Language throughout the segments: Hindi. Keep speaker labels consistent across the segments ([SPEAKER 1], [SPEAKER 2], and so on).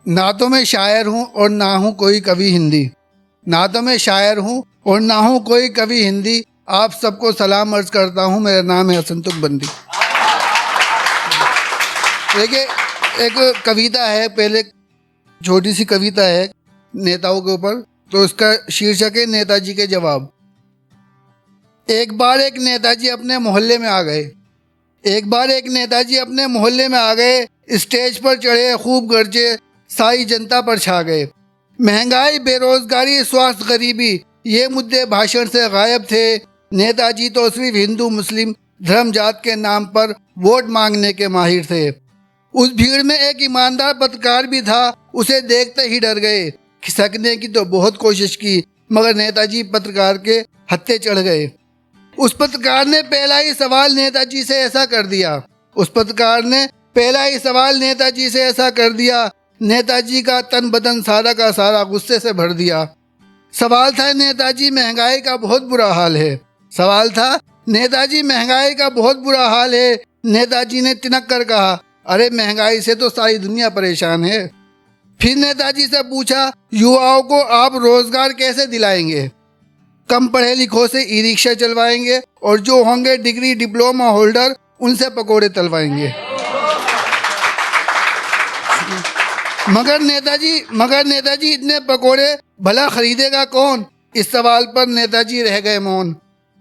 [SPEAKER 1] ना तो मैं शायर हूँ और ना हूँ कोई कवि हिंदी, ना तो मैं शायर हूँ और ना हूँ कोई कवि हिंदी। आप सबको सलाम अर्ज करता हूँ, मेरा नाम है हसन तुकबंदी। देखिए, एक कविता है, पहले छोटी सी कविता है नेताओं के ऊपर, तो उसका शीर्षक है नेताजी के जवाब। एक बार एक नेताजी अपने मोहल्ले में आ गए। एक बार एक नेताजी अपने मोहल्ले में आ गए। स्टेज पर चढ़े, खूब गरजे, सारी जनता पर छा गए। महंगाई, बेरोजगारी, स्वास्थ्य, गरीबी, ये मुद्दे भाषण से गायब थे। नेताजी तो सिर्फ हिंदू मुस्लिम धर्म जात के नाम पर वोट मांगने के माहिर थे। उस भीड़ में एक ईमानदार पत्रकार भी था। उसे देखते ही डर गए। खिसकने की तो बहुत कोशिश की, मगर नेताजी पत्रकार के हत्थे चढ़ गए। उस पत्रकार ने पहला ही सवाल नेताजी से ऐसा कर दिया। उस पत्रकार ने पहला ही सवाल नेताजी से ऐसा कर दिया। नेताजी का तन बदन सारा का सारा गुस्से से भर दिया। सवाल था, नेताजी महंगाई का बहुत बुरा हाल है। सवाल था, नेताजी महंगाई का बहुत बुरा हाल है। नेताजी ने तिनक कर कहा, अरे महंगाई से तो सारी दुनिया परेशान है। फिर नेताजी से पूछा, युवाओं को आप रोजगार कैसे दिलाएंगे? कम पढ़े लिखों से ई रिक्शा चलवाएंगे और जो होंगे डिग्री डिप्लोमा होल्डर उनसे पकोड़े तलवाएंगे। मगर नेताजी इतने पकोड़े भला खरीदेगा कौन? इस सवाल पर नेताजी रह गए मौन।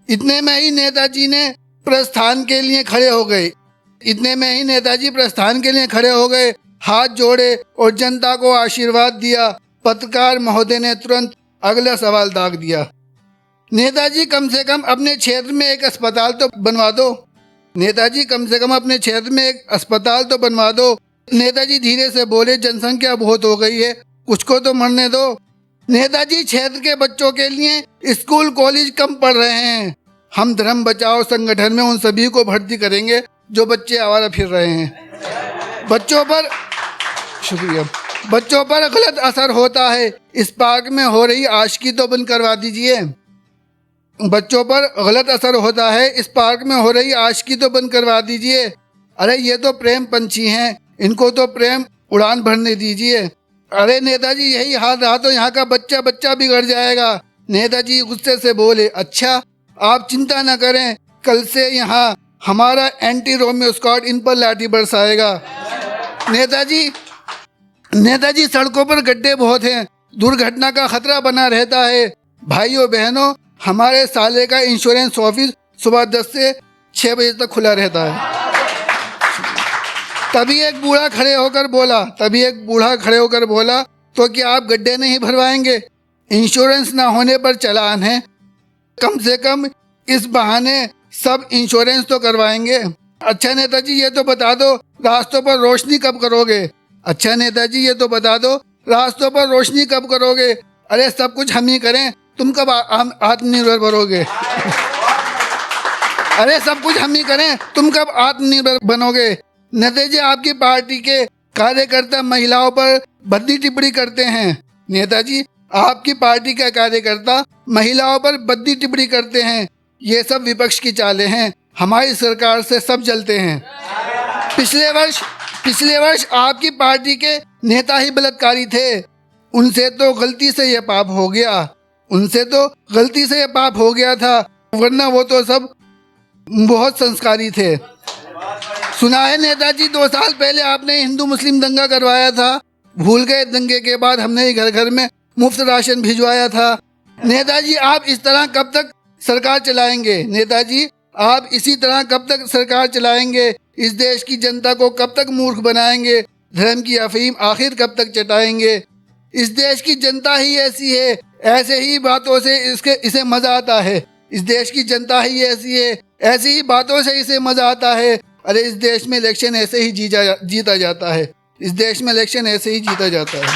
[SPEAKER 1] इतने में ही नेताजी ने प्रस्थान के लिए खड़े हो गए। इतने में ही नेताजी प्रस्थान के लिए खड़े हो गए, हाथ जोड़े और जनता को आशीर्वाद दिया। पत्रकार महोदय ने तुरंत अगला सवाल दाग दिया, नेताजी कम से कम अपने क्षेत्र में एक अस्पताल तो बनवा दो। नेताजी कम से कम अपने क्षेत्र में एक अस्पताल तो बनवा दो। नेताजी धीरे से बोले, जनसंख्या बहुत हो गई है, कुछ को तो मरने दो। नेताजी, क्षेत्र के बच्चों के लिए स्कूल कॉलेज कम पढ़ रहे हैं। हम धर्म बचाओ संगठन में उन सभी को भर्ती करेंगे जो बच्चे आवारा फिर रहे हैं। बच्चों पर गलत असर होता है, इस पार्क में हो रही आशिकी तो बंद करवा दीजिए। बच्चों पर गलत असर होता है, इस पार्क में हो रही आशिकी तो बंद करवा दीजिए। अरे ये तो प्रेम पंछी हैं, इनको तो प्रेम उड़ान भरने दीजिए। अरे नेताजी, यही हाल रहा तो यहाँ का बच्चा बच्चा बिगड़ जाएगा। नेताजी गुस्से से बोले, अच्छा आप चिंता न करें, कल से यहाँ हमारा एंटी रोमियो स्क्वाड इन पर लाठी बरसाएगा। नेताजी सड़कों पर गड्ढे बहुत हैं, दुर्घटना का खतरा बना रहता है। भाइयों बहनों, हमारे साले का इंश्योरेंस ऑफिस सुबह 10 से 6 बजे तक खुला रहता है। तभी एक बूढ़ा खड़े होकर बोला, तो क्या आप गड्ढे नहीं भरवाएंगे? इंश्योरेंस ना होने पर चालान है, कम से कम इस बहाने सब इंश्योरेंस तो करवाएंगे। अच्छा नेताजी, ये तो बता दो रास्तों पर रोशनी कब करोगे? अच्छा नेताजी, ये तो बता दो रास्तों पर रोशनी कब करोगे? अरे सब कुछ हम ही करें, तुम कब आत्मनिर्भर बनोगे? अरे सब कुछ हम ही करें, तुम कब आत्मनिर्भर बनोगे? नेताजी, आपकी पार्टी के कार्यकर्ता महिलाओं पर भद्दी टिप्पणी करते हैं। नेताजी, आपकी पार्टी का कार्यकर्ता महिलाओं पर भद्दी टिप्पणी करते हैं। ये सब विपक्ष की चालें हैं, हमारी सरकार से सब जलते हैं। पिछले वर्ष आपकी पार्टी के नेता ही बलात्कारी थे, उनसे तो गलती से ये पाप हो गया था, वरना वो तो सब बहुत संस्कारी थे। सुना है नेताजी, 2 साल पहले आपने हिंदू मुस्लिम दंगा करवाया था, भूल गए? दंगे के बाद हमने ही घर घर में मुफ्त राशन भिजवाया था। नेताजी, आप इस तरह कब तक सरकार चलाएंगे? नेताजी, आप इसी तरह कब तक सरकार चलाएंगे? इस देश की जनता को कब तक मूर्ख बनाएंगे? धर्म की अफीम आखिर कब तक चटाएंगे? इस देश की जनता ही ऐसी है, ऐसे ही बातों से इसे मजा आता है। इस देश की जनता ही ऐसी है, ऐसी ही बातों से इसे मजा आता है। अरे इस देश में इलेक्शन ऐसे ही जीता जाता है। इस देश में इलेक्शन ऐसे ही जीता जाता है।